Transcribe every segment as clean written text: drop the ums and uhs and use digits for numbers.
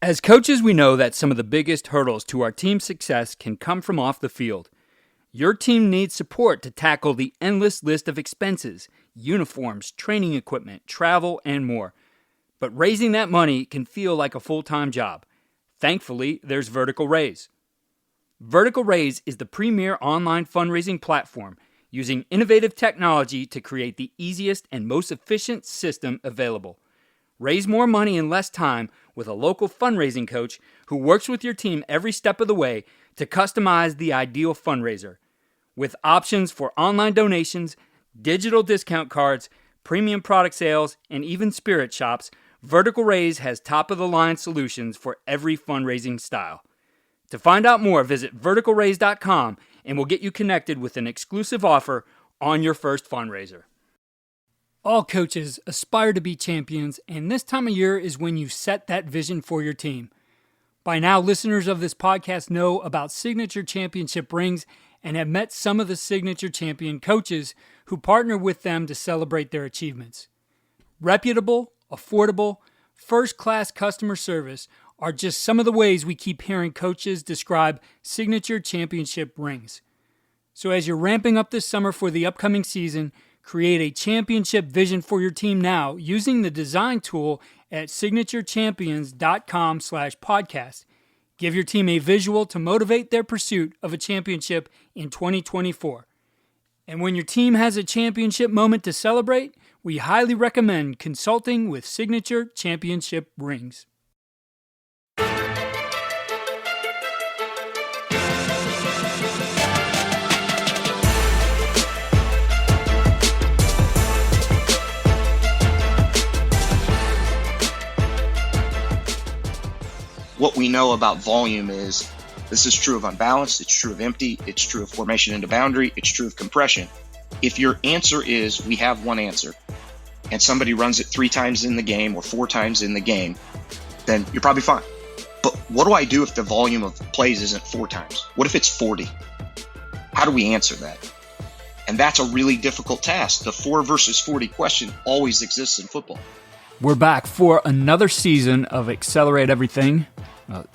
As coaches, we know that some of the biggest hurdles to our team's success can come from off the field. Your team needs support to tackle the endless list of expenses, uniforms, training equipment, travel, and more. But raising that money can feel like a full-time job. Thankfully, there's Vertical Raise. Vertical Raise is the premier online fundraising platform using innovative technology to create the easiest and most efficient system available. Raise more money in less time with a local fundraising coach who works with your team every step of the way to customize the ideal fundraiser. With options for online donations, digital discount cards, premium product sales, and even spirit shops, Vertical Raise has top-of-the-line solutions for every fundraising style. To find out more, visit verticalraise.com and we'll get you connected with an exclusive offer on your first fundraiser. All coaches aspire to be champions, and this time of year is when you set that vision for your team. By now, listeners of this podcast know about signature championship rings and have met some of the signature champion coaches who partner with them to celebrate their achievements. Reputable, affordable, first-class customer service are just some of the ways we keep hearing coaches describe signature championship rings. So as you're ramping up this summer for the upcoming season, create a championship vision for your team now using the design tool at signaturechampions.com/podcast. Give your team a visual to motivate their pursuit of a championship in 2024. And when your team has a championship moment to celebrate, we highly recommend consulting with Signature Championship Rings. What we know about volume is this is true of unbalanced, it's true of empty, it's true of formation into boundary, it's true of compression. If your answer is we have one answer and somebody runs it 3 times in the game or 4 times in the game, then you're probably fine. But what do I do if the volume of plays isn't 4 times? What if it's 40? How do we answer that? And that's a really difficult task. The 4 versus 40 question always exists in football. We're back for another season of Accelerate Everything,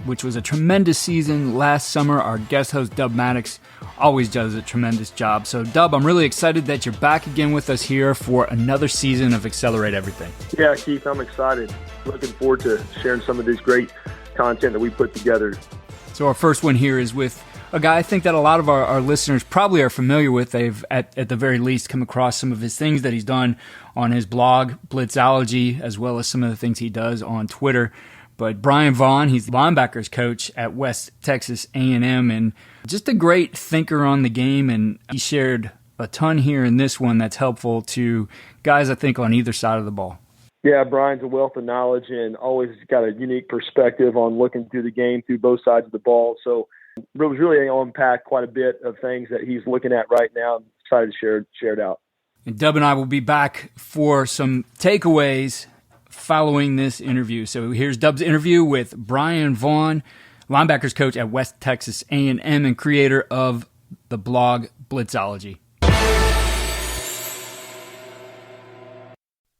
which was a tremendous season last summer. Our guest host, Dub Maddox, always does a tremendous job. So, Dub, I'm really excited that you're back again with us here for another season of Accelerate Everything. Yeah, Keith, I'm excited. Looking forward to sharing some of this great content that we put together. So our first one here is with a guy I think that a lot of our listeners probably are familiar with. They've, at the very least, come across some of his things that he's done on his blog, Blitzology, as well as some of the things he does on Twitter. But Brian Vaughn, he's the linebackers coach at West Texas A&M, and just a great thinker on the game, and he shared a ton here in this one that's helpful to guys, I think, on either side of the ball. Yeah, Brian's a wealth of knowledge and always got a unique perspective on looking through the game through both sides of the ball. So it was really unpacked quite a bit of things that he's looking at right now. I'm excited to share it out. And Dub and I will be back for some takeaways following this interview. So here's Dub's interview with Brian Vaughn, linebackers coach at West Texas A&M and creator of the blog Blitzology.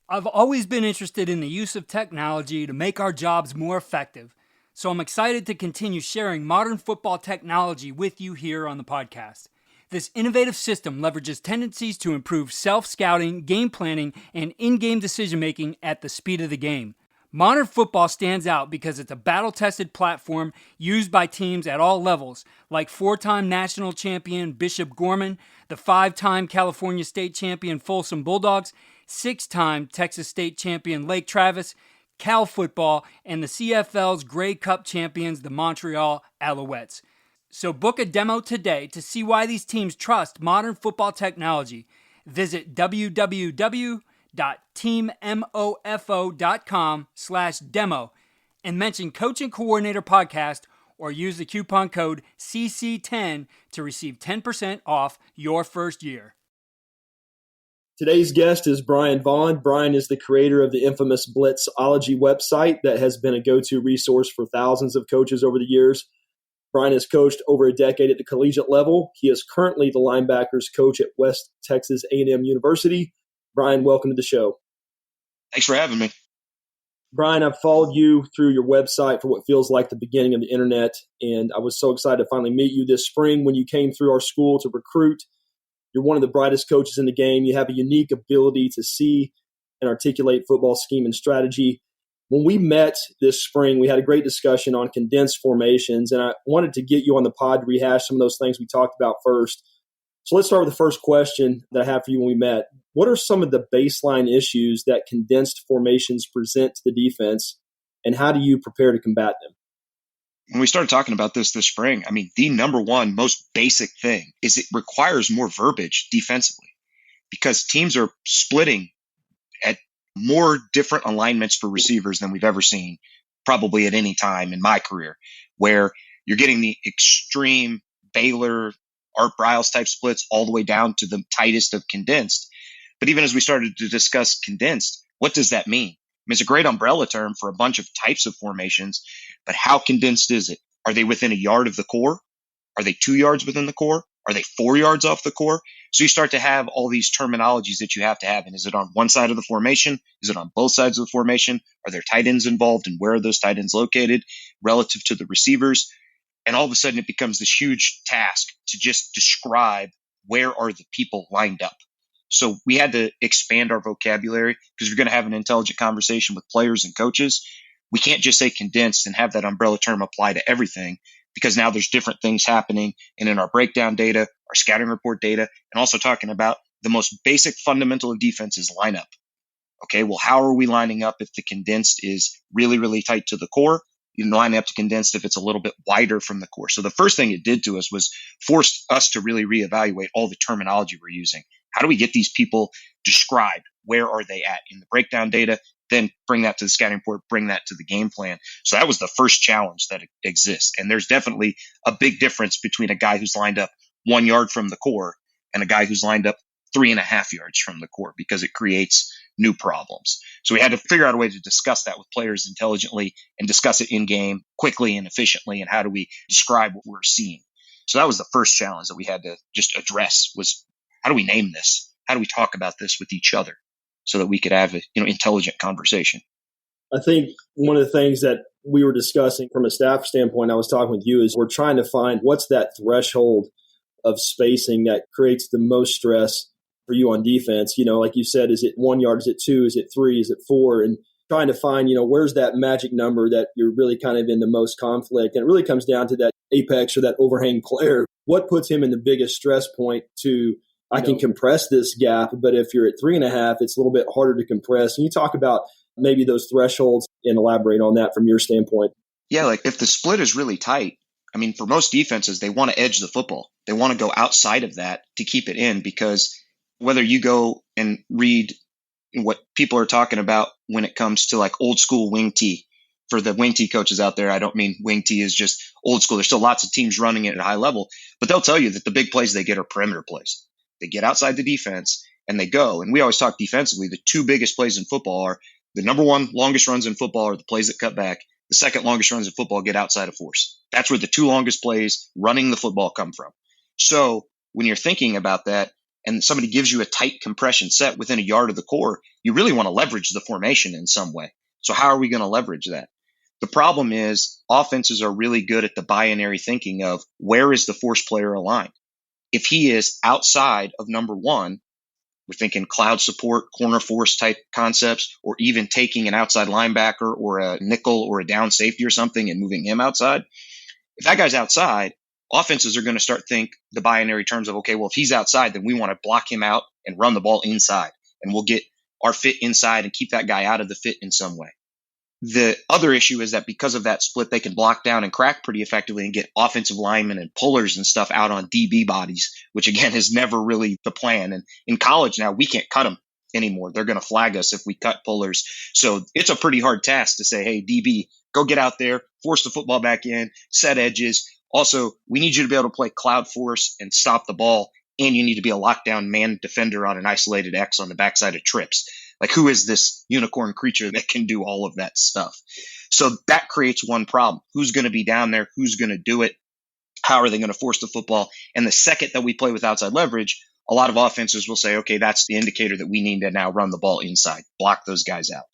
I've always been interested in the use of technology to make our jobs more effective, so I'm excited to continue sharing modern football technology with you here on the podcast. This innovative system leverages tendencies to improve self-scouting, game planning, and in-game decision-making at the speed of the game. Modern football stands out because it's a battle-tested platform used by teams at all levels, like 4-time national champion Bishop Gorman, the 5-time California state champion Folsom Bulldogs, 6-time Texas state champion Lake Travis, Cal football, and the CFL's Grey Cup champions, the Montreal Alouettes. So book a demo today to see why these teams trust modern football technology. Visit www.teammofo.com/demo and mention Coach and Coordinator Podcast or use the coupon code CC10 to receive 10% off your first year. Today's guest is Brian Vaughn. Brian is the creator of the infamous Blitzology website that has been a go-to resource for thousands of coaches over the years. Brian has coached over a decade at the collegiate level. He is currently the linebackers coach at West Texas A&M University. Brian, welcome to the show. Thanks for having me. Brian, I've followed you through your website for what feels like the beginning of the internet, and I was so excited to finally meet you this spring when you came through our school to recruit. You're one of the brightest coaches in the game. You have a unique ability to see and articulate football scheme and strategy. When we met this spring, we had a great discussion on condensed formations, and I wanted to get you on the pod to rehash some of those things we talked about first. So let's start with the first question that I have for you when we met. What are some of the baseline issues that condensed formations present to the defense, and how do you prepare to combat them? When we started talking about this spring, I mean, the number one most basic thing is it requires more verbiage defensively because teams are splitting at more different alignments for receivers than we've ever seen, probably at any time in my career, where you're getting the extreme Baylor, Art Briles type splits all the way down to the tightest of condensed. But even as we started to discuss condensed, what does that mean? I mean, it's a great umbrella term for a bunch of types of formations, but how condensed is it? Are they within a yard of the core? Are they 2 yards within the core? Are they 4 yards off the core? So you start to have all these terminologies that you have to have. And is it on one side of the formation? Is it on both sides of the formation? Are there tight ends involved? And where are those tight ends located relative to the receivers? And all of a sudden it becomes this huge task to just describe where are the people lined up. So we had to expand our vocabulary because we're going to have an intelligent conversation with players and coaches. We can't just say condensed and have that umbrella term apply to everything because now there's different things happening. And in our breakdown data, our scouting report data, and also talking about the most basic fundamental of defense is lineup. Okay, well, how are we lining up if the condensed is really, really tight to the core? You line up to condensed if it's a little bit wider from the core. So the first thing it did to us was force us to really reevaluate all the terminology we're using. How do we get these people described? Where are they at in the breakdown data? Then bring that to the scouting report, bring that to the game plan. So that was the first challenge that exists. And there's definitely a big difference between a guy who's lined up 1 yard from the core and a guy who's lined up 3.5 yards from the core because it creates new problems. So we had to figure out a way to discuss that with players intelligently and discuss it in game quickly and efficiently. And how do we describe what we're seeing? So that was the first challenge that we had to just address was how do we name this? How do we talk about this with each other so that we could have a intelligent conversation? I think one of the things that we were discussing from a staff standpoint, I was talking with you, is we're trying to find what's that threshold of spacing that creates the most stress for you on defense. Like you said, is it 1 yard? Is it 2? Is it 3? Is it 4? And trying to find, where's that magic number that you're really kind of in the most conflict. And it really comes down to that apex or that overhang player. What puts him in the biggest stress point to, I can compress this gap, but if you're at 3.5, it's a little bit harder to compress. And you talk about maybe those thresholds and elaborate on that from your standpoint. Yeah, like if the split is really tight, I mean, for most defenses, they want to edge the football. They want to go outside of that to keep it in because whether you go and read what people are talking about when it comes to like old school wing tee, for the wing tee coaches out there, I don't mean wing tee is just old school. There's still lots of teams running it at a high level, but they'll tell you that the big plays they get are perimeter plays. They get outside the defense and they go. And we always talk defensively. The two biggest plays in football are the number one longest runs in football are the plays that cut back. The second longest runs in football get outside of force. That's where the two longest plays running the football come from. So when you're thinking about that and somebody gives you a tight compression set within a yard of the core, you really want to leverage the formation in some way. So how are we going to leverage that? The problem is offenses are really good at the binary thinking of where is the force player aligned? If he is outside of number one, we're thinking cloud support, corner force type concepts, or even taking an outside linebacker or a nickel or a down safety or something and moving him outside. If that guy's outside, offenses are going to start think the binary terms of, okay, well, if he's outside, then we want to block him out and run the ball inside. And we'll get our fit inside and keep that guy out of the fit in some way. The other issue is that because of that split, they can block down and crack pretty effectively and get offensive linemen and pullers and stuff out on DB bodies, which again is never really the plan. And in college now, we can't cut them anymore. They're going to flag us if we cut pullers. So it's a pretty hard task to say, hey, DB, go get out there, force the football back in, set edges. Also, we need you to be able to play cloud force and stop the ball. And you need to be a lockdown man defender on an isolated X on the backside of trips. Like, who is this unicorn creature that can do all of that stuff? So that creates one problem. Who's going to be down there? Who's going to do it? How are they going to force the football? And the second that we play with outside leverage, a lot of offenses will say, okay, that's the indicator that we need to now run the ball inside, block those guys out.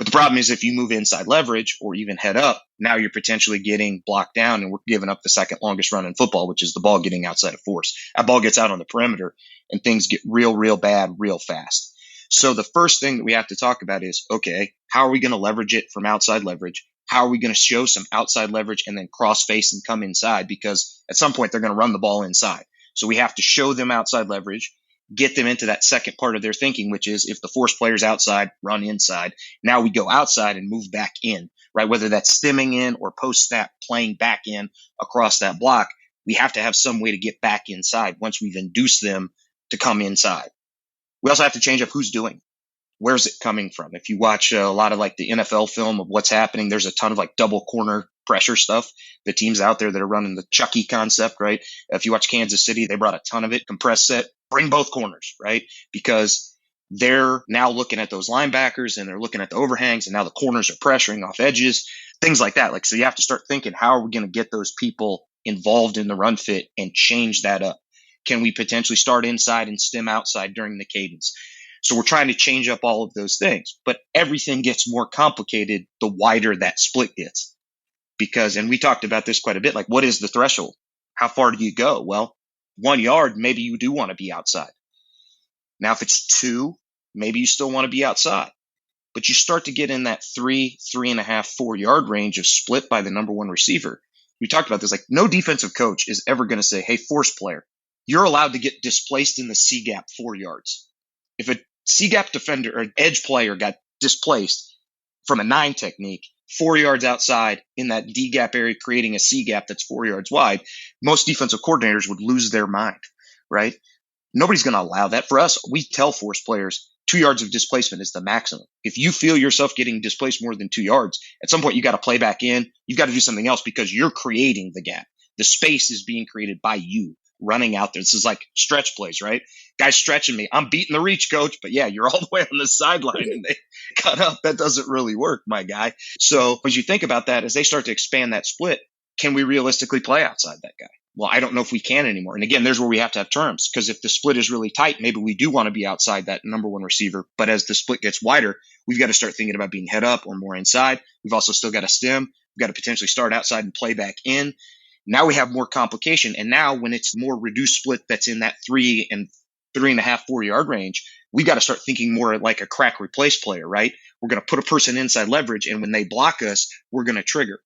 But the problem is if you move inside leverage or even head up, now you're potentially getting blocked down and we're giving up the second longest run in football, which is the ball getting outside of force. That ball gets out on the perimeter and things get real bad real fast. So the first thing that we have to talk about is, okay, how are we going to leverage it from outside leverage? How are we going to show some outside leverage and then cross face and come inside? Because at some point they're going to run the ball inside. So we have to show them outside leverage, get them into that second part of their thinking, which is if the force player's outside, run inside. Now we go outside and move back in, right? Whether that's stemming in or post snap playing back in across that block, we have to have some way to get back inside once we've induced them to come inside. We also have to change up who's doing it. Where's it coming from? If you watch a lot of like the NFL film of what's happening, there's a ton of like double corner pressure stuff. The teams out there that are running the Chucky concept, right? If you watch Kansas City, they brought a ton of it, compressed set, bring both corners, right? Because they're now looking at those linebackers and they're looking at the overhangs and now the corners are pressuring off edges, things like that. Like, so you have to start thinking, how are we going to get those people involved in the run fit and change that up? Can we potentially start inside and stem outside during the cadence? So we're trying to change up all of those things, but everything gets more complicated the wider that split gets. Because, and we talked about this quite a bit, like what is the threshold? How far do you go? Well, 1 yard, maybe you do want to be outside. Now, if it's 2, maybe you still want to be outside. But you start to get in that 3, 3.5, 4 yard range of split by the number one receiver. We talked about this, like no defensive coach is ever going to say, hey, force player, you're allowed to get displaced in the C gap 4 yards. If a C gap defender or edge player got displaced from a 9 technique 4 yards outside in that D gap area, creating a C gap that's 4 yards wide, most defensive coordinators would lose their mind, right? Nobody's going to allow that. For us, we tell force players 2 yards of displacement is the maximum. If you feel yourself getting displaced more than 2 yards, at some point you got to play back in. You've got to do something else because you're creating the gap. The space is being created by you running out there. This is like stretch plays, right? Guys stretching me. I'm beating the reach, coach, but yeah, you're all the way on the sideline and they cut up. That doesn't really work, my guy. So as you think about that, as they start to expand that split, can we realistically play outside that guy? Well, I don't know if we can anymore. And again, there's where we have to have terms, because if the split is really tight, maybe we do want to be outside that number one receiver. But as the split gets wider, we've got to start thinking about being head up or more inside. We've also still got to stem. We've got to potentially start outside and play back in. Now we have more complication. And now when it's more reduced split that's in that 3 and 3.5, 4 yard range, we got to start thinking more like a crack replace player, right? We're going to put a person inside leverage, and when they block us, we're going to trigger.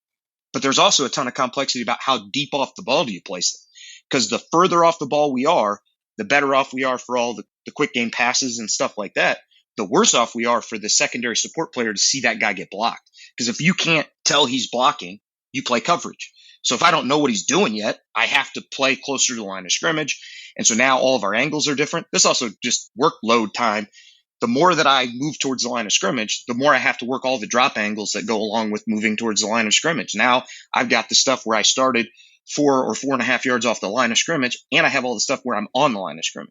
But there's also a ton of complexity about how deep off the ball do you place them. Because the further off the ball we are, the better off we are for all the quick game passes and stuff like that. The worse off we are for the secondary support player to see that guy get blocked. Because if you can't tell he's blocking, you play coverage. So if I don't know what he's doing yet, I have to play closer to the line of scrimmage. And so now all of our angles are different. This also just workload time. The more that I move towards the line of scrimmage, the more I have to work all the drop angles that go along with moving towards the line of scrimmage. Now I've got the stuff where I started 4 or 4.5 yards off the line of scrimmage, and I have all the stuff where I'm on the line of scrimmage.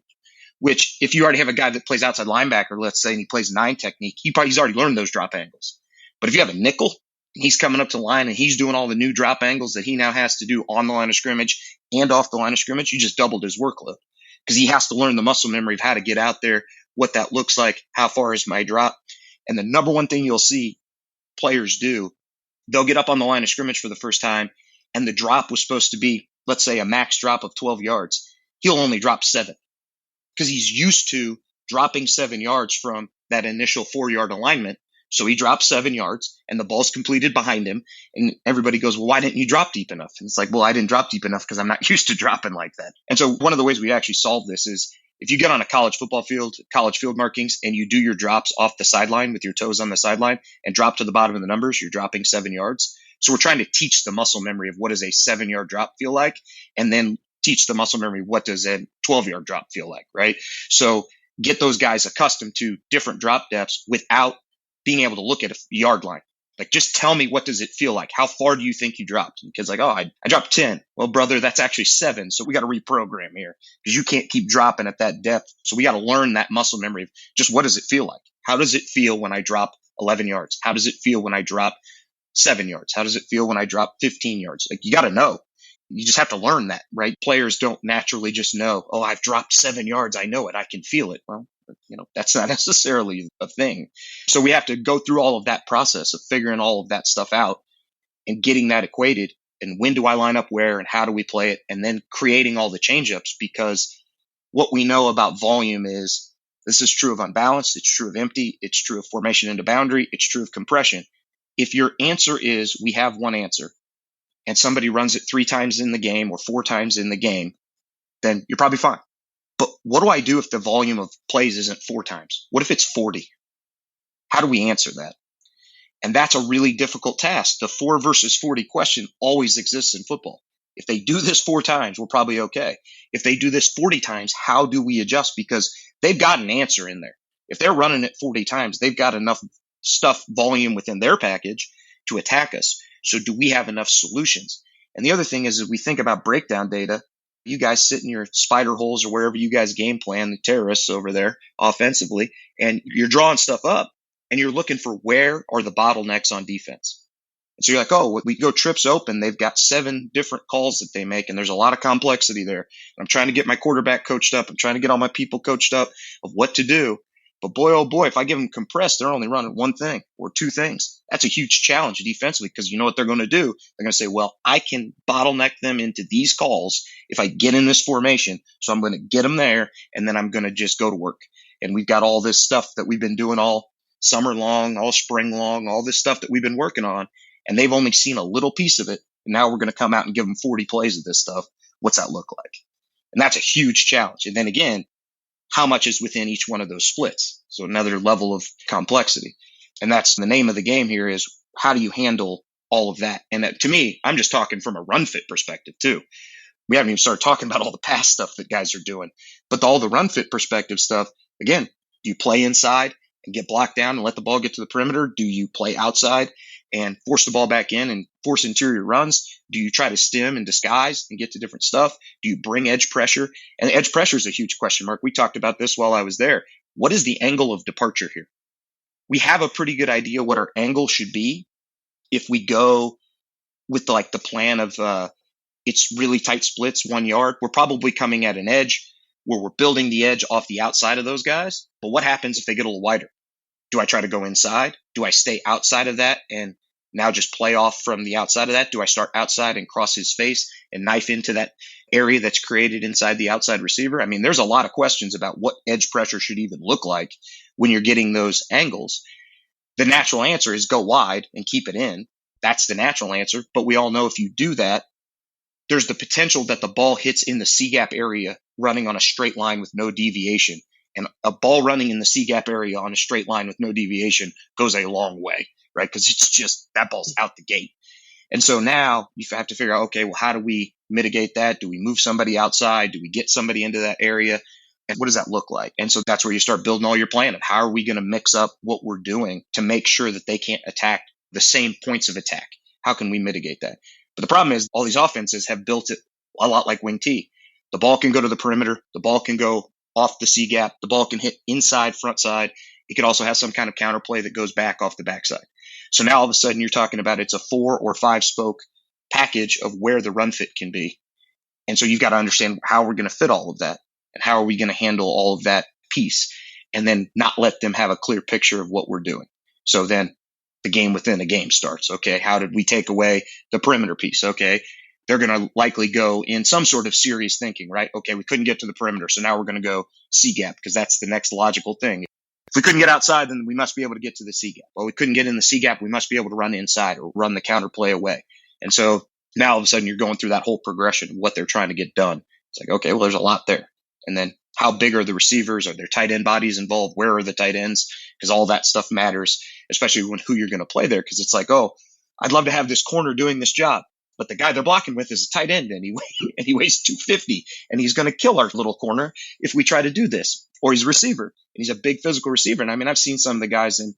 Which, if you already have a guy that plays outside linebacker, let's say, and he plays 9 technique, he's already learned those drop angles. But if you have a nickel, he's coming up to the line and he's doing all the new drop angles that he now has to do on the line of scrimmage and off the line of scrimmage, you just doubled his workload. Because he has to learn the muscle memory of how to get out there, what that looks like, how far is my drop. And the number one thing you'll see players do, they'll get up on the line of scrimmage for the first time, and the drop was supposed to be, let's say, a max drop of 12 yards. He'll only drop 7 because he's used to dropping 7 yards from that initial 4-yard alignment. So he drops 7 yards and the ball's completed behind him. And everybody goes, well, why didn't you drop deep enough? And it's like, well, I didn't drop deep enough because I'm not used to dropping like that. And so one of the ways we actually solve this is if you get on a college football field, college field markings, and you do your drops off the sideline with your toes on the sideline and drop to the bottom of the numbers, you're dropping 7 yards. So we're trying to teach the muscle memory of what does a 7-yard drop feel like, and then teach the muscle memory what does a 12-yard drop feel like, right? So get those guys accustomed to different drop depths without being able to look at a yard line. Like, just tell me, what does it feel like? How far do you think you dropped? And the kid's like, oh, I dropped 10. Well, brother, that's actually 7. So we got to reprogram here because you can't keep dropping at that depth. So we got to learn that muscle memory of just what does it feel like? How does it feel when I drop 11 yards? How does it feel when I drop 7 yards? How does it feel when I drop 15 yards? Like, you got to know. You just have to learn that, right? Players don't naturally just know, oh, I've dropped 7 yards. I know it. I can feel it. Well, That's not necessarily a thing. So we have to go through all of that process of figuring all of that stuff out and getting that equated. And when do I line up where and how do we play it? And then creating all the changeups, because what we know about volume is this is true of unbalanced. It's true of empty. It's true of formation into boundary. It's true of compression. If your answer is we have one answer and somebody runs it 3 times in the game or 4 times in the game, then you're probably fine. But what do I do if the volume of plays isn't 4 times? What if it's 40? How do we answer that? And that's a really difficult task. The 4 versus 40 question always exists in football. If they do this 4 times, we're probably okay. If they do this 40 times, how do we adjust? Because they've got an answer in there. If they're running it 40 times, they've got enough stuff, volume within their package to attack us. So do we have enough solutions? And the other thing is, as we think about breakdown data, you guys sit in your spider holes or wherever you guys game plan, the terrorists over there offensively, and you're drawing stuff up and you're looking for where are the bottlenecks on defense. And so you're like, oh, we go trips open. They've got 7 different calls that they make, and there's a lot of complexity there. I'm trying to get my quarterback coached up. I'm trying to get all my people coached up of what to do. But boy, oh boy, if I give them compressed, they're only running 1 thing or 2 things. That's a huge challenge defensively, because you know what they're going to do? They're going to say, well, I can bottleneck them into these calls if I get in this formation. So I'm going to get them there, and then I'm going to just go to work. And we've got all this stuff that we've been doing all summer long, all spring long, all this stuff that we've been working on, and they've only seen a little piece of it. And now we're going to come out and give them 40 plays of this stuff. What's that look like? And that's a huge challenge. And then again, how much is within each one of those splits? So another level of complexity. And that's the name of the game here, is how do you handle all of that? And to me, I'm just talking from a run fit perspective too. We haven't even started talking about all the pass stuff that guys are doing, but all the run fit perspective stuff, again, do you play inside and get blocked down and let the ball get to the perimeter? Do you play outside and force the ball back in and force interior runs? Do you try to stem and disguise and get to different stuff? Do you bring edge pressure? And edge pressure is a huge question mark. We talked about this while I was there. What is the angle of departure here? We have a pretty good idea what our angle should be if we go with the plan of it's really tight splits, 1 yard. We're probably coming at an edge where we're building the edge off the outside of those guys. But what happens if they get a little wider? Do I try to go inside? Do I stay outside of that and now just play off from the outside of that? Do I start outside and cross his face and knife into that area that's created inside the outside receiver? I mean, there's a lot of questions about what edge pressure should even look like when you're getting those angles. The natural answer is go wide and keep it in. That's the natural answer. But we all know if you do that, there's the potential that the ball hits in the C-gap area running on a straight line with no deviation. And a ball running in the C-gap area on a straight line with no deviation goes a long way, right? Because it's just that ball's out the gate. And so now you have to figure out, okay, well, how do we mitigate that? Do we move somebody outside? Do we get somebody into that area? And what does that look like? And so that's where you start building all your plan. And how are we going to mix up what we're doing to make sure that they can't attack the same points of attack? How can we mitigate that? But the problem is all these offenses have built it a lot like wing T. The ball can go to the perimeter. The ball can go off the C-gap. The ball can hit inside, front side. It could also have some kind of counterplay that goes back off the backside. So now all of a sudden you're talking about it's a 4 or 5 spoke package of where the run fit can be. And so you've got to understand how we're going to fit all of that and how are we going to handle all of that piece and then not let them have a clear picture of what we're doing. So then the game within a game starts. Okay, how did we take away the perimeter piece? Okay, they're going to likely go in some sort of serious thinking, right? Okay, we couldn't get to the perimeter, so now we're going to go C-gap because that's the next logical thing. If we couldn't get outside, then we must be able to get to the C-gap. Well, we couldn't get in the C-gap, we must be able to run inside or run the counterplay away. And so now all of a sudden you're going through that whole progression of what they're trying to get done. It's like, okay, well, there's a lot there. And then how big are the receivers? Are there tight end bodies involved? Where are the tight ends? Because all that stuff matters, especially when who you're going to play there. Because it's like, oh, I'd love to have this corner doing this job, but the guy they're blocking with is a tight end anyway, and he weighs 250, and he's going to kill our little corner if we try to do this. Or he's a receiver, and he's a big physical receiver. And I mean, I've seen some of the guys in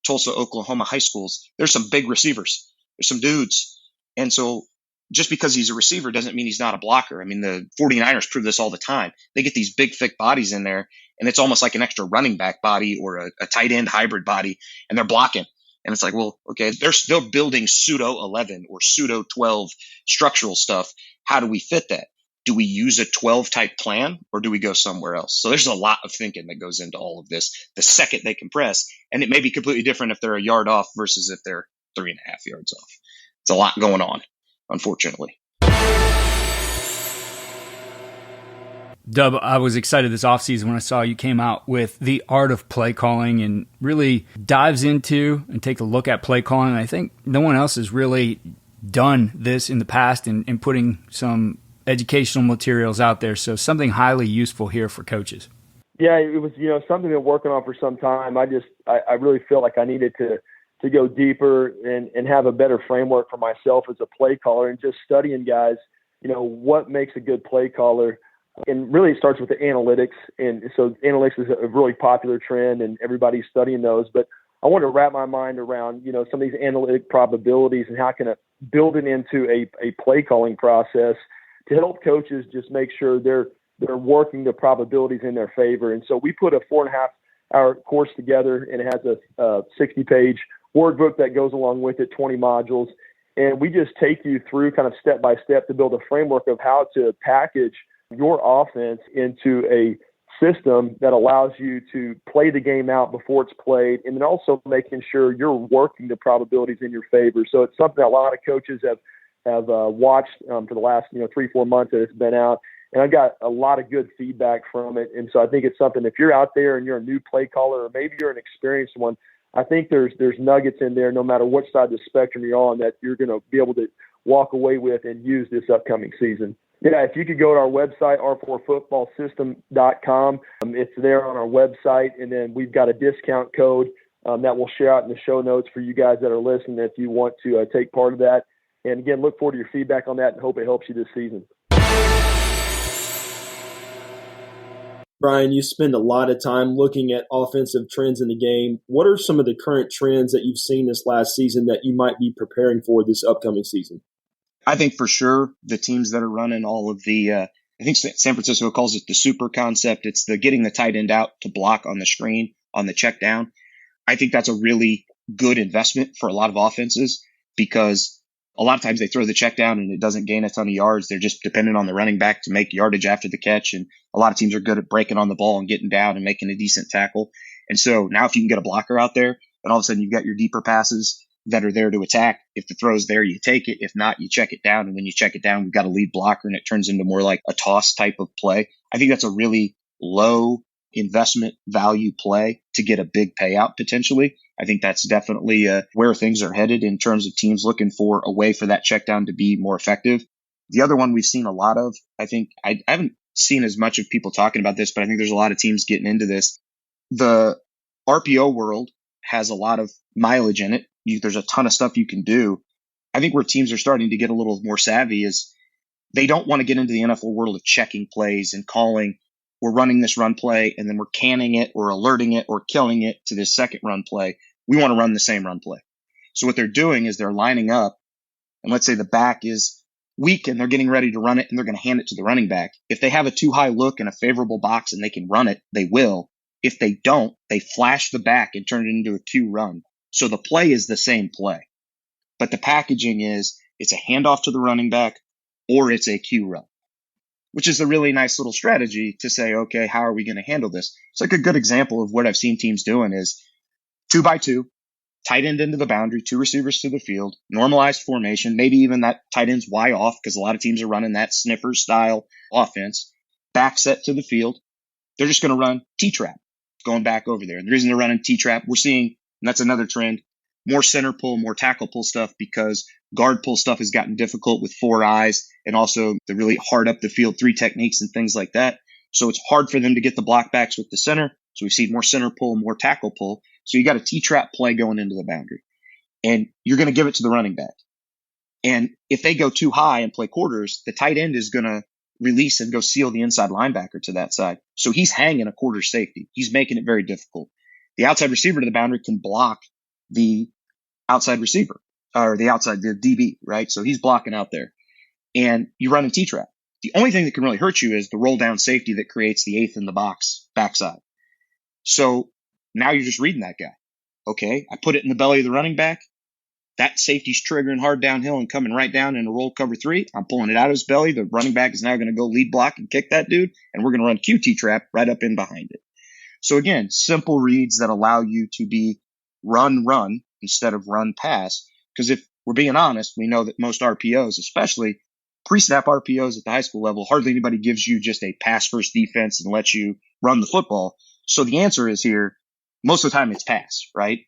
Tulsa, Oklahoma high schools. There's some big receivers. There's some dudes. And so just because he's a receiver doesn't mean he's not a blocker. I mean, the 49ers prove this all the time. They get these big, thick bodies in there, and it's almost like an extra running back body or a tight end hybrid body, and they're blocking. And it's like, well, okay, they're building pseudo 11 or pseudo 12 structural stuff. How do we fit that? Do we use a 12 type plan or do we go somewhere else? So there's a lot of thinking that goes into all of this the second they compress. And it may be completely different if they're a yard off versus if they're 3.5 yards off. It's a lot going on, unfortunately. Dub, I was excited this offseason when I saw you came out with the art of play calling and really dives into and take a look at play calling. I think no one else has really done this in the past in putting some educational materials out there. So something highly useful here for coaches. Yeah, it was, something I've been working on for some time. I really felt like I needed to go deeper and have a better framework for myself as a play caller, and just studying guys, what makes a good play caller. And really it starts with the analytics. And so analytics is a really popular trend and everybody's studying those. But I want to wrap my mind around, some of these analytic probabilities and how can I build it into a play calling process to help coaches just make sure they're working the probabilities in their favor. And so we put a 4.5-hour course together, and it has a 60-page workbook that goes along with it, 20 modules. And we just take you through kind of step by step to build a framework of how to package your offense into a system that allows you to play the game out before it's played, and then also making sure you're working the probabilities in your favor. So it's something that a lot of coaches have watched for the last 3-4 months that it's been out, and I've got a lot of good feedback from it. And so I think it's something, if you're out there and you're a new play caller, or maybe you're an experienced one, I think there's nuggets in there, no matter what side of the spectrum you're on, that you're going to be able to walk away with and use this upcoming season. Yeah, if you could go to our website, r4footballsystem.com, it's there on our website, and then we've got a discount code that we'll share out in the show notes for you guys that are listening if you want to take part of that. And again, look forward to your feedback on that and hope it helps you this season. Brian, you spend a lot of time looking at offensive trends in the game. What are some of the current trends that you've seen this last season that you might be preparing for this upcoming season? I think for sure the teams that are running all of the, I think San Francisco calls it the super concept. It's the getting the tight end out to block on the screen, on the check down. I think that's a really good investment for a lot of offenses, because a lot of times they throw the check down and it doesn't gain a ton of yards. They're just dependent on the running back to make yardage after the catch. And a lot of teams are good at breaking on the ball and getting down and making a decent tackle. And so now if you can get a blocker out there, and all of a sudden you've got your deeper passes that are there to attack. If the throw's there, you take it. If not, you check it down. And when you check it down, we've got a lead blocker, and it turns into more like a toss type of play. I think that's a really low investment value play to get a big payout potentially. I think that's definitely where things are headed in terms of teams looking for a way for that check down to be more effective. The other one we've seen a lot of, I think I haven't seen as much of people talking about this, but I think there's a lot of teams getting into this. The RPO world has a lot of mileage in it. There's a ton of stuff you can do. I think where teams are starting to get a little more savvy is they don't want to get into the NFL world of checking plays and calling, we're running this run play and then we're canning it or alerting it or killing it to this second run play. We want to run the same run play. So what they're doing is they're lining up, and let's say the back is weak and they're getting ready to run it, and they're going to hand it to the running back. If they have a too high look in a favorable box and they can run it, they will. If they don't, they flash the back and turn it into a Q run. So the play is the same play, but the packaging is it's a handoff to the running back or it's a Q run, which is a really nice little strategy to say, okay, how are we going to handle this? It's like a good example of what I've seen teams doing is 2x2, tight end into the boundary, 2 receivers to the field, normalized formation, maybe even that tight end's Y off because a lot of teams are running that sniffer style offense, back set to the field. They're just going to run T-trap going back over there. And the reason they're running T-trap, we're seeing, and that's another trend, more center pull, more tackle pull stuff because guard pull stuff has gotten difficult with 4 eyes and also the really hard up the field 3 techniques and things like that. So it's hard for them to get the block backs with the center. So we've seen more center pull, more tackle pull. So you got a T-trap play going into the boundary and you're going to give it to the running back. And if they go too high and play quarters, the tight end is going to release and go seal the inside linebacker to that side. So he's hanging a quarter safety. He's making it very difficult. The outside receiver to the boundary can block the outside receiver or the DB, right? So he's blocking out there and you run a T-trap. The only thing that can really hurt you is the roll down safety that creates the 8th in the box backside. So now you're just reading that guy. Okay, I put it in the belly of the running back. that safety's triggering hard downhill and coming right down in a roll cover 3. I'm pulling it out of his belly. The running back is now going to go lead block and kick that dude, and we're going to run QT trap right up in behind it. So again, simple reads that allow you to be run instead of run pass. Because if we're being honest, we know that most RPOs, especially pre-snap RPOs at the high school level, hardly anybody gives you just a pass first defense and lets you run the football. So the answer is here, most of the time it's pass, right?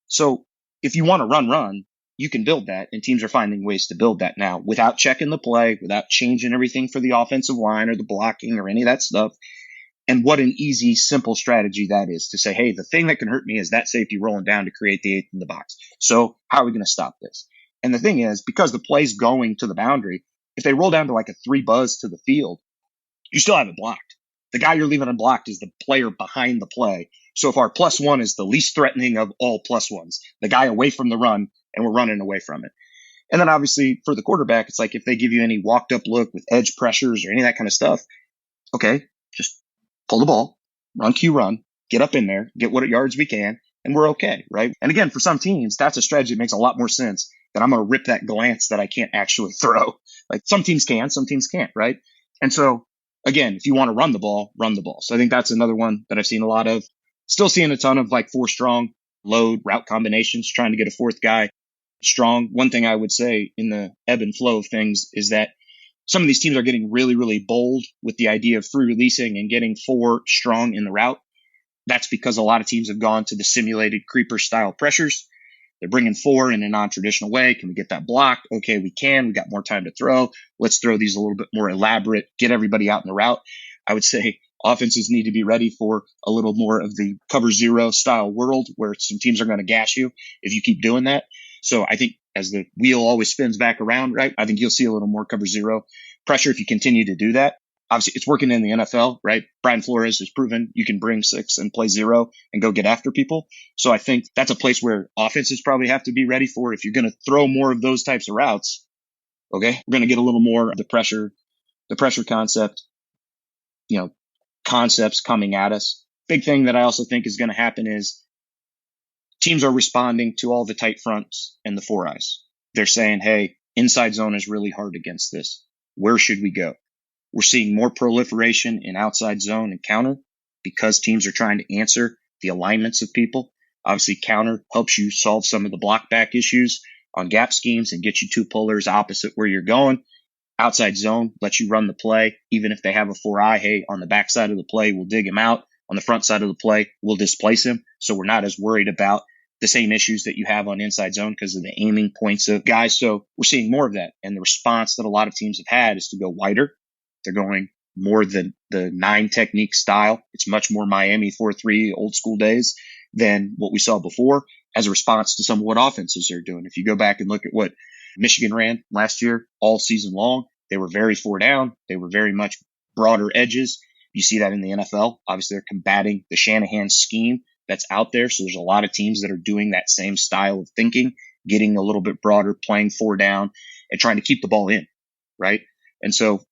So if you want to run, you can build that, and teams are finding ways to build that now without checking the play, without changing everything for the offensive line or the blocking or any of that stuff. And what an easy, simple strategy that is to say, hey, the thing that can hurt me is that safety rolling down to create the 8th in the box. So how are we going to stop this? And the thing is, because the play's going to the boundary, if they roll down to like a 3 buzz to the field, you still have it blocked. The guy you're leaving unblocked is the player behind the play. So if our +1 is the least threatening of all +1s, the guy away from the run, and we're running away from it. And then obviously for the quarterback, it's like if they give you any walked up look with edge pressures or any of that kind of stuff, okay, just pull the ball, run Q run, get up in there, get what yards we can, and we're okay, right? And again, for some teams, that's a strategy that makes a lot more sense than I'm going to rip that glance that I can't actually throw. Like some teams can, some teams can't, right? And so again, if you want to run the ball, run the ball. So I think that's another one that I've seen a lot of. Still seeing a ton of like 4 strong load route combinations, trying to get a 4th guy strong. One thing I would say in the ebb and flow of things is that some of these teams are getting really, really bold with the idea of free releasing and getting 4 strong in the route. That's because a lot of teams have gone to the simulated creeper style pressures. They're bringing 4 in a non-traditional way. Can we get that blocked? Okay, we can. We got more time to throw. Let's throw these a little bit more elaborate, get everybody out in the route. I would say offenses need to be ready for a little more of the cover 0 style world where some teams are going to gash you if you keep doing that. So I think as the wheel always spins back around, right, I think you'll see a little more cover 0 pressure if you continue to do that. Obviously, it's working in the NFL, right? Brian Flores has proven you can bring 6 and play 0 and go get after people. So I think that's a place where offenses probably have to be ready for. If you're going to throw more of those types of routes, okay, we're going to get a little more of the pressure concept, concepts coming at us. Big thing that I also think is going to happen is teams are responding to all the tight fronts and the 4 eyes. They're saying, hey, inside zone is really hard against this. Where should we go? We're seeing more proliferation in outside zone and counter because teams are trying to answer the alignments of people. Obviously, counter helps you solve some of the block back issues on gap schemes and get you 2 pullers opposite where you're going. Outside zone lets you run the play. Even if they have a 4-eye, hey, on the back side of the play, we'll dig him out. On the front side of the play, we'll displace him. So we're not as worried about the same issues that you have on inside zone because of the aiming points of guys. So we're seeing more of that. And the response that a lot of teams have had is to go wider. They're going more than the 9 technique style. It's much more Miami 4-3 old school days than what we saw before as a response to some of what offenses are doing. If you go back and look at what Michigan ran last year all season long, they were very 4 down. They were very much broader edges. You see that in the NFL. Obviously, they're combating the Shanahan scheme that's out there. So there's a lot of teams that are doing that same style of thinking, getting a little bit broader, playing 4 down and trying to keep the ball in, right? And so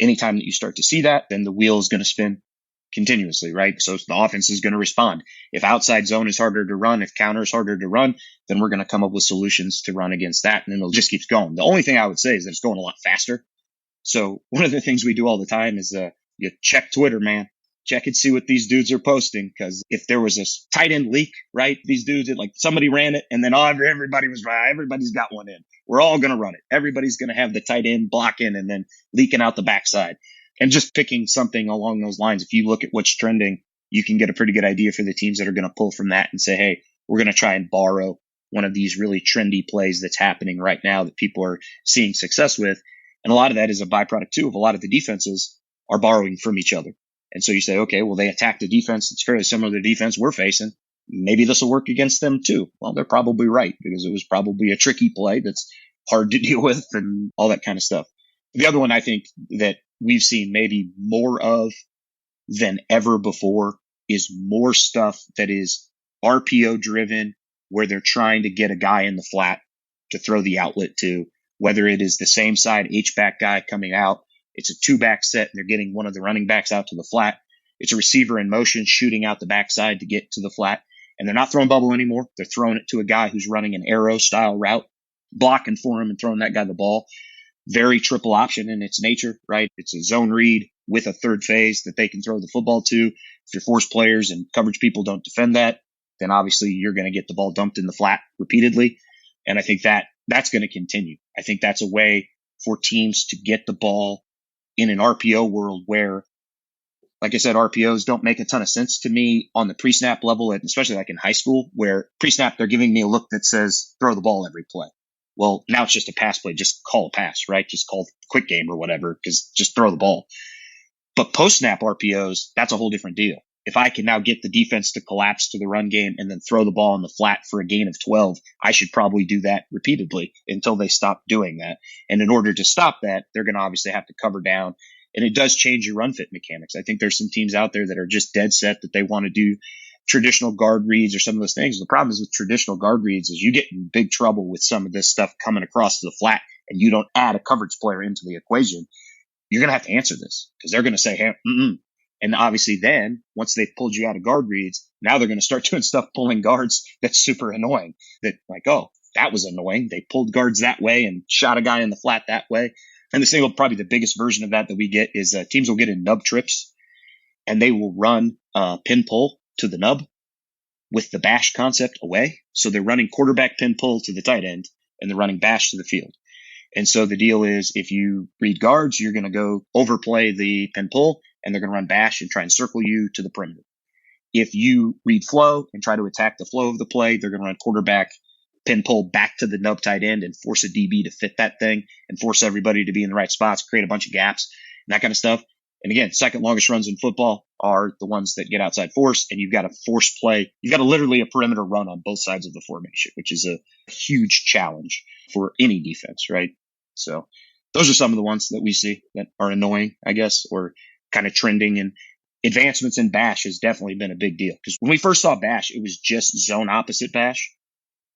anytime that you start to see that, then the wheel is going to spin continuously, right? So the offense is going to respond. If outside zone is harder to run, if counter is harder to run, then we're going to come up with solutions to run against that. And then it just keeps going. The only thing I would say is that it's going a lot faster. So one of the things we do all the time is you check Twitter, man. Check and see what these dudes are posting. Because if there was a tight end leak, right? These dudes did, like, somebody ran it and then everybody was right. Everybody's got one in. We're all going to run it. Everybody's going to have the tight end blocking and then leaking out the backside. And just picking something along those lines. If you look at what's trending, you can get a pretty good idea for the teams that are going to pull from that and say, hey, we're going to try and borrow one of these really trendy plays that's happening right now that people are seeing success with. And a lot of that is a byproduct too of a lot of the defenses are borrowing from each other. And so you say, okay, well, they attacked a defense that's fairly similar to the defense we're facing. Maybe this will work against them too. Well, they're probably right because it was probably a tricky play that's hard to deal with and all that kind of stuff. The other one I think that we've seen maybe more of than ever before is more stuff that is RPO driven, where they're trying to get a guy in the flat to throw the outlet to, whether it is the same side H-back guy coming out. It's a 2-back set and they're getting one of the running backs out to the flat. It's a receiver in motion shooting out the backside to get to the flat. And they're not throwing bubble anymore. They're throwing it to a guy who's running an arrow style route blocking for him and throwing that guy the ball. Very triple option in its nature, right? It's a zone read with a third phase that they can throw the football to. If your force players and coverage people don't defend that, then obviously you're going to get the ball dumped in the flat repeatedly. And I think that's going to continue. I think that's a way for teams to get the ball in an RPO world where, like I said, RPOs don't make a ton of sense to me on the pre-snap level, and especially like in high school, where pre-snap, they're giving me a look that says throw the ball every play. Well, now it's just a pass play. Just call a pass, right? Just call quick game or whatever, because just throw the ball. But post-snap RPOs, that's a whole different deal. If I can now get the defense to collapse to the run game and then throw the ball in the flat for a gain of 12, I should probably do that repeatedly until they stop doing that. And in order to stop that, they're going to obviously have to cover down. And it does change your run fit mechanics. I think there's some teams out there that are just dead set that they want to do traditional guard reads or some of those things. The problem is with traditional guard reads is you get in big trouble with some of this stuff coming across to the flat and you don't add a coverage player into the equation. You're going to have to answer this because they're going to say, hey, And obviously then once they've pulled you out of guard reads, now they're going to start doing stuff pulling guards that's super annoying, that like, oh, that was annoying. They pulled guards that way and shot a guy in the flat that way. And the single, probably the biggest version of that we get is teams will get in nub trips and they will run pin pull to the nub with the bash concept away. So they're running quarterback pin pull to the tight end and they're running bash to the field. And so the deal is if you read guards, you're going to go overplay the pin pull and they're going to run bash and try and circle you to the perimeter. If you read flow and try to attack the flow of the play, they're going to run quarterback pin pull back to the nub tight end and force a DB to fit that thing and force everybody to be in the right spots, create a bunch of gaps and that kind of stuff. And again, second longest runs in football are the ones that get outside force, and you've got a force play. You've got literally a perimeter run on both sides of the formation, which is a huge challenge for any defense, right? So those are some of the ones that we see that are annoying, I guess, or kind of trending. And advancements in bash has definitely been a big deal because when we first saw bash, it was just zone opposite bash.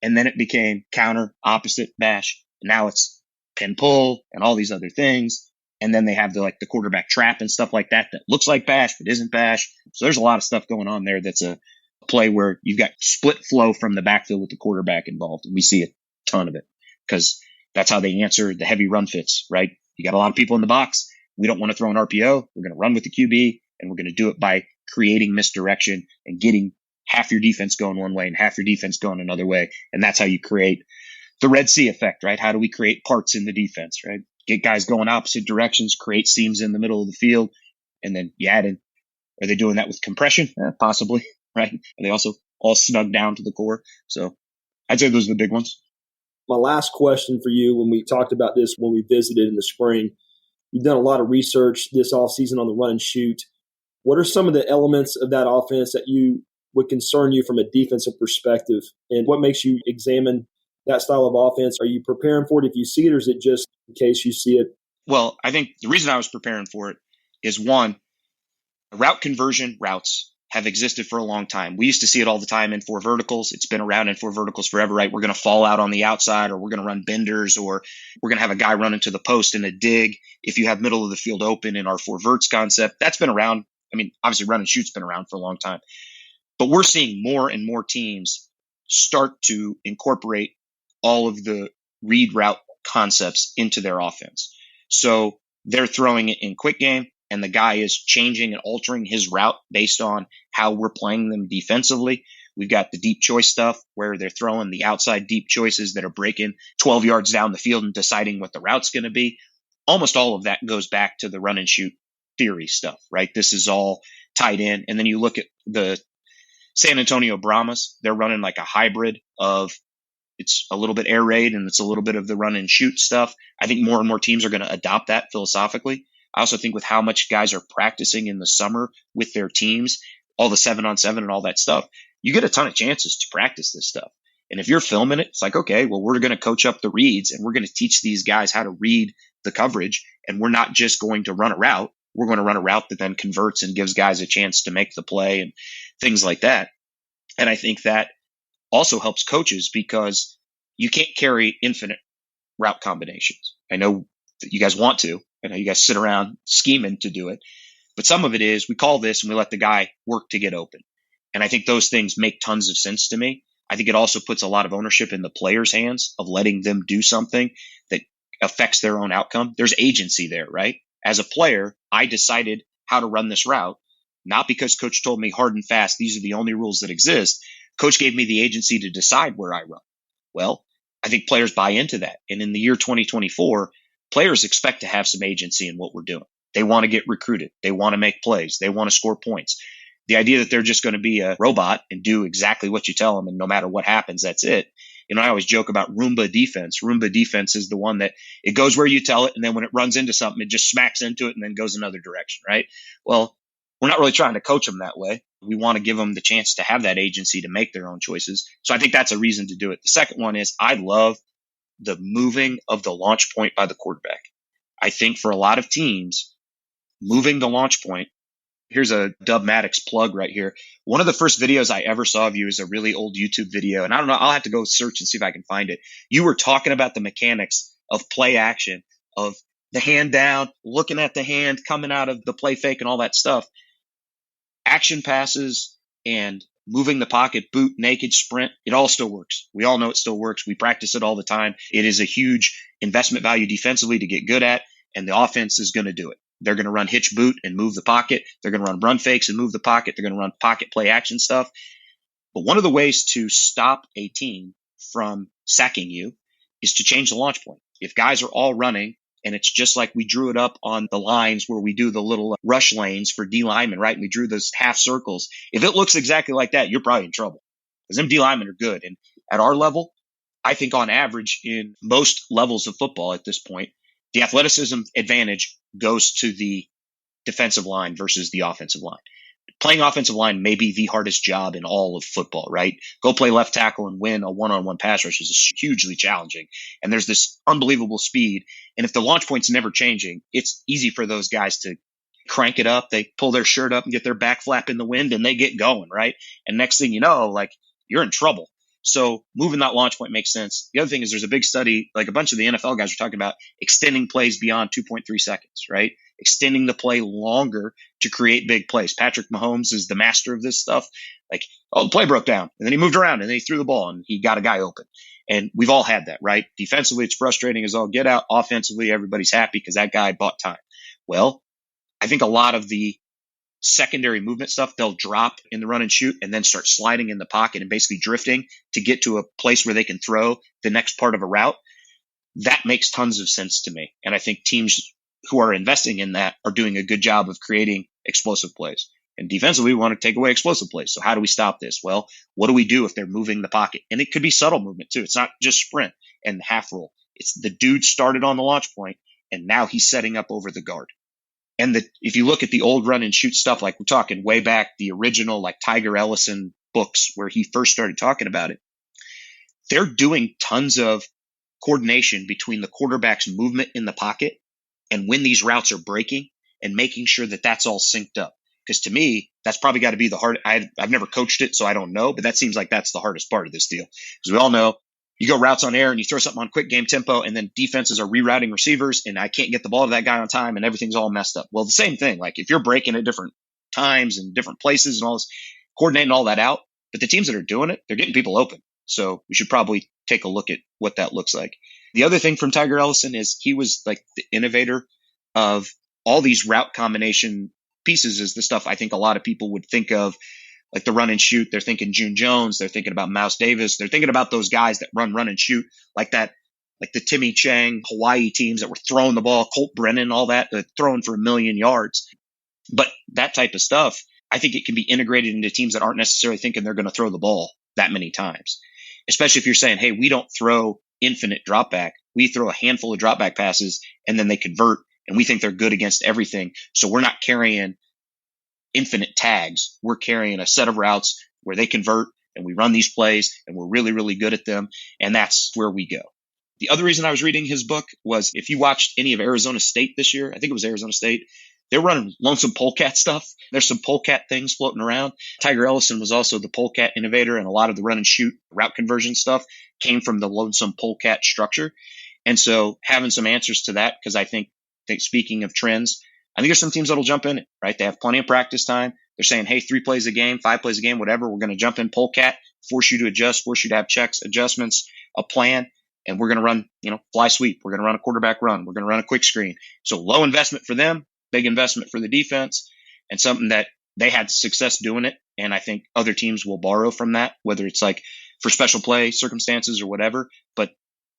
And then it became counter opposite bash. And now it's pin pull and all these other things. And then they have the quarterback trap and stuff like that looks like bash, but isn't bash. So there's a lot of stuff going on there. That's a play where you've got split flow from the backfield with the quarterback involved. And we see a ton of it because that's how they answer the heavy run fits, right? You got a lot of people in the box. We don't want to throw an RPO. We're going to run with the QB and we're going to do it by creating misdirection and getting half your defense going one way and half your defense going another way. And that's how you create the Red Sea effect, right? How do we create parts in the defense, right? Get guys going opposite directions, create seams in the middle of the field, and then you add in. Are they doing that with compression? Possibly, right? Are they also all snug down to the core? So I'd say those are the big ones. My last question for you, when we talked about this when we visited in the spring, you've done a lot of research this offseason on the run and shoot. What are some of the elements of that offense that you would concern you from a defensive perspective? And what makes you examine that style of offense? Are you preparing for it if you see it, or is it just in case you see it? Well, I think the reason I was preparing for it is one, route conversion routes have existed for a long time. We used to see it all the time in four verticals. It's been around in four verticals forever, right? We're going to fall out on the outside, or we're going to run benders, or we're going to have a guy run into the post in a dig. If you have middle of the field open in our four verts concept, that's been around. I mean, obviously run and shoot's been around for a long time, but we're seeing more and more teams start to incorporate all of the read route concepts into their offense. So they're throwing it in quick game and the guy is changing and altering his route based on how we're playing them defensively. We've got the deep choice stuff where they're throwing the outside deep choices that are breaking 12 yards down the field and deciding what the route's going to be. Almost all of that goes back to the run and shoot theory stuff, right? This is all tied in. And then you look at the San Antonio Brahmas, they're running like a hybrid of it's a little bit air raid and it's a little bit of the run and shoot stuff. I think more and more teams are going to adopt that philosophically. I also think with how much guys are practicing in the summer with their teams, all the 7-on-7 and all that stuff, you get a ton of chances to practice this stuff. And if you're filming it, it's like, okay, well, we're going to coach up the reads and we're going to teach these guys how to read the coverage. And we're not just going to run a route. We're going to run a route that then converts and gives guys a chance to make the play and things like that. And I think that also helps coaches because you can't carry infinite route combinations. I know that you guys want to. I know you guys sit around scheming to do it. But some of it is we call this and we let the guy work to get open. And I think those things make tons of sense to me. I think it also puts a lot of ownership in the players' hands of letting them do something that affects their own outcome. There's agency there, right? As a player, I decided how to run this route, not because coach told me hard and fast, these are the only rules that exist. Coach gave me the agency to decide where I run. Well, I think players buy into that. And in the year 2024, players expect to have some agency in what we're doing. They want to get recruited. They want to make plays. They want to score points. The idea that they're just going to be a robot and do exactly what you tell them, and no matter what happens, that's it. I always joke about Roomba defense. Roomba defense is the one that it goes where you tell it, and then when it runs into something, it just smacks into it and then goes another direction, right? Well, we're not really trying to coach them that way. We want to give them the chance to have that agency to make their own choices. So I think that's a reason to do it. The second one is I love the moving of the launch point by the quarterback. I think for a lot of teams, moving the launch point, here's a Dub Maddox plug right here. One of the first videos I ever saw of you is a really old YouTube video. And I don't know, I'll have to go search and see if I can find it. You were talking about the mechanics of play action, of the hand down, looking at the hand, coming out of the play fake and all that stuff. Action passes and moving the pocket, boot, naked, sprint, it all still works. We all know it still works. We practice it all the time. It is a huge investment value defensively to get good at, and the offense is going to do it. They're going to run hitch boot and move the pocket. They're going to run fakes and move the pocket. They're going to run pocket play action stuff. But one of the ways to stop a team from sacking you is to change the launch point. If guys are all running and it's just like we drew it up on the lines where we do the little rush lanes for D linemen, right? And we drew those half circles. If it looks exactly like that, you're probably in trouble because them D linemen are good. And at our level, I think on average in most levels of football at this point, the athleticism advantage goes to the defensive line versus the offensive line. Playing offensive line may be the hardest job in all of football, right? Go play left tackle and win a one-on-one pass rush is hugely challenging. And there's this unbelievable speed. And if the launch point's never changing, it's easy for those guys to crank it up. They pull their shirt up and get their back flap in the wind and they get going, right? And next thing you know, like you're in trouble. So moving that launch point makes sense. The other thing is there's a big study, like a bunch of the NFL guys are talking about extending plays beyond 2.3 seconds, right? Extending the play longer to create big plays. Patrick Mahomes is the master of this stuff. Like, oh, the play broke down and then he moved around and then he threw the ball and he got a guy open. And we've all had that, right? Defensively, it's frustrating as all get out. Offensively, everybody's happy because that guy bought time. Well, I think a lot of the secondary movement stuff, they'll drop in the run and shoot and then start sliding in the pocket and basically drifting to get to a place where they can throw the next part of a route. That makes tons of sense to me. And I think teams who are investing in that are doing a good job of creating explosive plays. And defensively, we want to take away explosive plays. So how do we stop this? Well, what do we do if they're moving the pocket? And it could be subtle movement too. It's not just sprint and half roll. It's the dude started on the launch point and now he's setting up over the guard. And if you look at the old run and shoot stuff, like we're talking way back, the original like Tiger Ellison books where he first started talking about it, they're doing tons of coordination between the quarterback's movement in the pocket and when these routes are breaking and making sure that that's all synced up. Because to me, that's probably got to be the hard. I've never coached it, so I don't know, but that seems like that's the hardest part of this deal. Because we all know you go routes on air and you throw something on quick game tempo and then defenses are rerouting receivers and I can't get the ball to that guy on time and everything's all messed up. Well, the same thing, like if you're breaking at different times and different places and all this, coordinating all that out, but the teams that are doing it, they're getting people open. So we should probably take a look at what that looks like. The other thing from Tiger Ellison is he was like the innovator of all these route combination pieces is the stuff I think a lot of people would think of like the run and shoot. They're thinking June Jones. They're thinking about Mouse Davis. They're thinking about those guys that run and shoot like that, like the Timmy Chang Hawaii teams that were throwing the ball, Colt Brennan, all that, throwing for 1,000,000 yards. But that type of stuff, I think it can be integrated into teams that aren't necessarily thinking they're going to throw the ball that many times, especially if you're saying, hey, we don't throw infinite drop back. We throw a handful of drop back passes and then they convert and we think they're good against everything. So we're not carrying infinite tags. We're carrying a set of routes where they convert and we run these plays and we're really, really good at them. And that's where we go. The other reason I was reading his book was if you watched any of Arizona State this year, I think it was Arizona State, they're running lonesome polecat stuff. There's some polecat things floating around. Tiger Ellison was also the polecat innovator, and a lot of the run and shoot route conversion stuff came from the lonesome polecat structure. And so having some answers to that, because I think speaking of trends, I think there's some teams that'll jump in it, right? They have plenty of practice time. They're saying, hey, 3 plays a game, 5 plays a game, whatever. We're going to jump in polecat force you to adjust, force you to have checks, adjustments, a plan. And we're going to run, fly sweep. We're going to run a quarterback run. We're going to run a quick screen. So low investment for them, big investment for the defense, and something that they had success doing it. And I think other teams will borrow from that, whether it's like for special play circumstances or whatever. But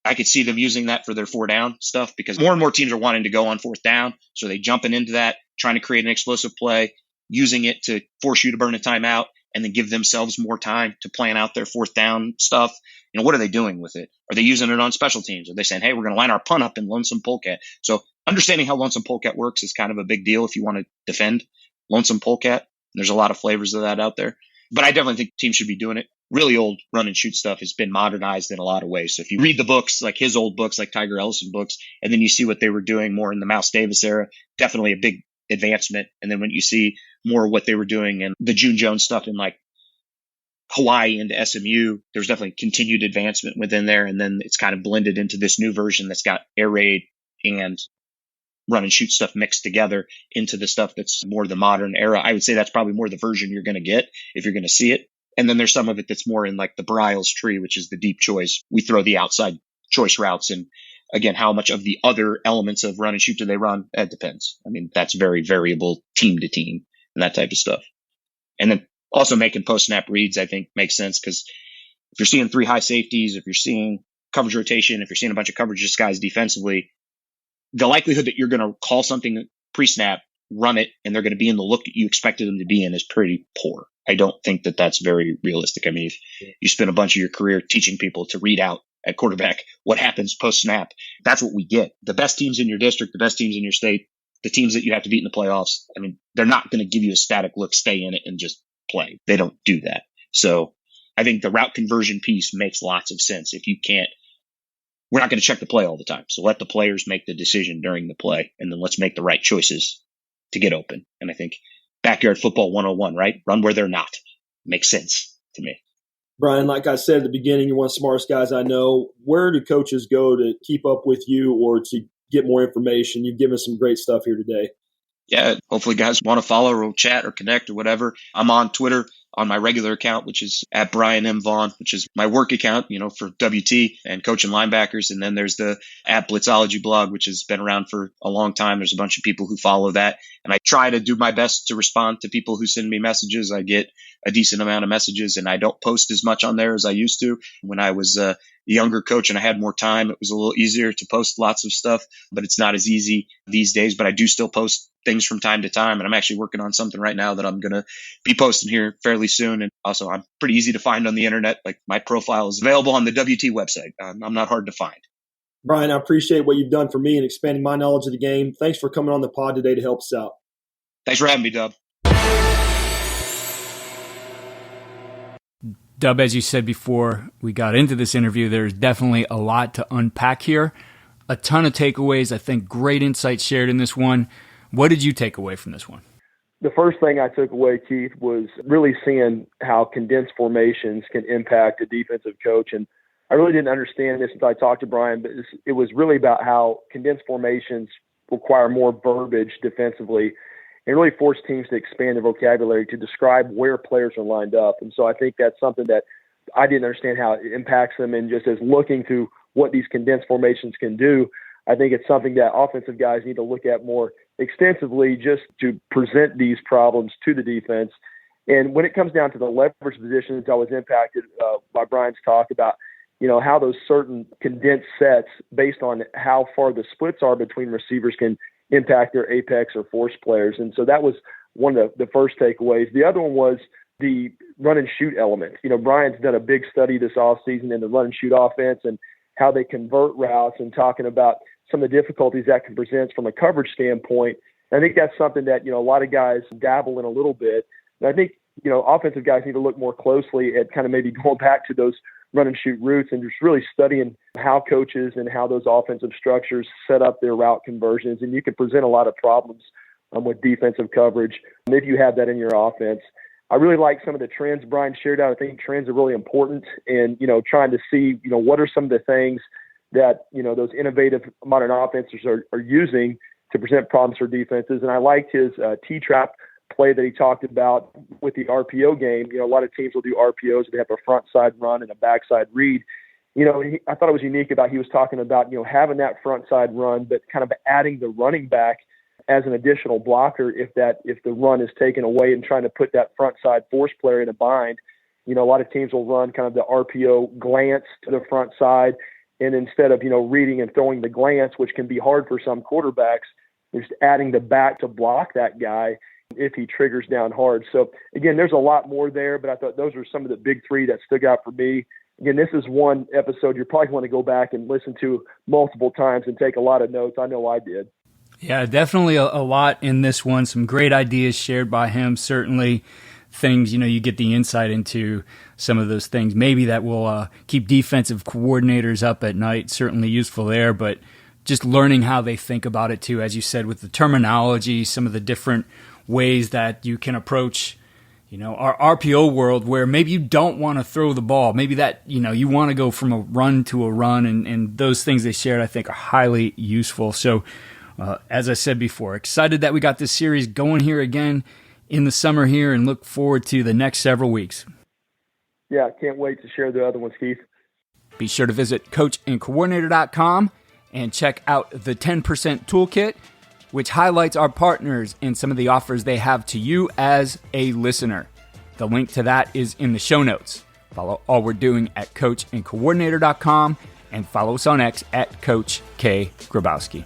I could see them using that for their 4-down stuff, because more and more teams are wanting to go on 4th down. So they jumping into that, trying to create an explosive play, using it to force you to burn a timeout, and then give themselves more time to plan out their 4th down stuff. What are they doing with it? Are they using it on special teams? Are they saying, hey, we're going to line our punt up in lonesome polecat? So understanding how lonesome polecat works is kind of a big deal if you want to defend lonesome polecat. There's a lot of flavors of that out there. But I definitely think teams should be doing it. Really old run and shoot stuff has been modernized in a lot of ways. So if you read the books, like his old books, like Tiger Ellison books, and then you see what they were doing more in the Mouse Davis era, definitely a big advancement. And then when you see more of what they were doing and the June Jones stuff in like Hawaii into SMU, there's definitely continued advancement within there. And then it's kind of blended into this new version that's got air raid and run and shoot stuff mixed together into the stuff that's more the modern era. I would say that's probably more the version you're going to get if you're going to see it. And then there's some of it that's more in like the Bryles tree, which is the deep choice. We throw the outside choice routes. And again, how much of the other elements of run and shoot do they run? That depends. I mean, that's very variable team to team and that type of stuff. And then also making post-snap reads, I think, makes sense, because if you're seeing 3 high safeties, if you're seeing coverage rotation, if you're seeing a bunch of coverage guys defensively, the likelihood that you're going to call something pre-snap, run it, and they're going to be in the look that you expected them to be in is pretty poor. I don't think that that's very realistic. I mean, if you spend a bunch of your career teaching people to read out at quarterback what happens post-snap, that's what we get. The best teams in your district, the best teams in your state, the teams that you have to beat in the playoffs, I mean, they're not going to give you a static look, stay in it, and just play. They don't do that. So I think the route conversion piece makes lots of sense. If you can't, we're not going to check the play all the time. So let the players make the decision during the play, and then let's make the right choices to get open. And I think backyard football 101, right? Run where they're not. Makes sense to me. Brian, like I said at the beginning, you're one of the smartest guys I know. Where do coaches go to keep up with you or to get more information? You've given some great stuff here today. Yeah, hopefully guys want to follow or chat or connect or whatever. I'm on Twitter on my regular account, which is at Brian M. Vaughn, which is my work account, for WT and coaching linebackers. And then there's the at Blitzology blog, which has been around for a long time. There's a bunch of people who follow that. And I try to do my best to respond to people who send me messages. I get a decent amount of messages, and I don't post as much on there as I used to. When I was a younger coach and I had more time, it was a little easier to post lots of stuff, but it's not as easy these days. But I do still post things from time to time. And I'm actually working on something right now that I'm going to be posting here fairly soon. And also, I'm pretty easy to find on the internet. Like, my profile is available on the WT website. I'm not hard to find. Brian, I appreciate what you've done for me and expanding my knowledge of the game. Thanks for coming on the pod today to help us out. Thanks for having me, Dub. Dub, as you said before we got into this interview, there's definitely a lot to unpack here. A ton of takeaways. I think great insights shared in this one. What did you take away from this one? The first thing I took away, Keith, was really seeing how condensed formations can impact a defensive coach. And I really didn't understand this until I talked to Brian, but it was really about how condensed formations require more verbiage defensively and really force teams to expand their vocabulary to describe where players are lined up. And so I think that's something that I didn't understand how it impacts them. And just as looking through what these condensed formations can do, I think it's something that offensive guys need to look at more extensively just to present these problems to the defense. And when it comes down to the leverage positions, I was impacted by Brian's talk about, how those certain condensed sets based on how far the splits are between receivers can impact their apex or force players. And so that was one of the first takeaways. The other one was the run and shoot element. Brian's done a big study this offseason in the run and shoot offense and how they convert routes and talking about some of the difficulties that can present from a coverage standpoint. And I think that's something that, a lot of guys dabble in a little bit. And I think, offensive guys need to look more closely at kind of maybe going back to those run and shoot routes and just really studying how coaches and how those offensive structures set up their route conversions. And you can present a lot of problems with defensive coverage if you have that in your offense. I really like some of the trends Brian shared out. I think trends are really important, and, trying to see, what are some of the things that, those innovative modern offenses are using to present problems for defenses. And I liked his T-trap play that he talked about with the RPO game. A lot of teams will do RPOs. They have a front side run and a backside read. I thought it was unique he was talking about, having that front side run, but kind of adding the running back as an additional blocker if the run is taken away, and trying to put that front side force player in a bind. A lot of teams will run kind of the RPO glance to the front side, and instead of, reading and throwing the glance, which can be hard for some quarterbacks, just adding the back to block that guy if he triggers down hard. So again, there's a lot more there, but I thought those are some of the big three that stood out for me. Again, this is one episode you probably want to go back and listen to multiple times and take a lot of notes. I know I did. Yeah, definitely a lot in this one. Some great ideas shared by him. Certainly things, you get the insight into some of those things. Maybe that will keep defensive coordinators up at night. Certainly useful there, but just learning how they think about it too, as you said, with the terminology, some of the different ways that you can approach, our RPO world, where maybe you don't want to throw the ball. Maybe that, you want to go from a run to a run, and those things they shared, I think, are highly useful. So, as I said before, excited that we got this series going here again in the summer here, and look forward to the next several weeks. Yeah, can't wait to share the other ones, Keith. Be sure to visit coachandcoordinator.com and check out the 10% Toolkit, which highlights our partners and some of the offers they have to you as a listener. The link to that is in the show notes. Follow all we're doing at coachandcoordinator.com and follow us on X at Coach K. Grabowski.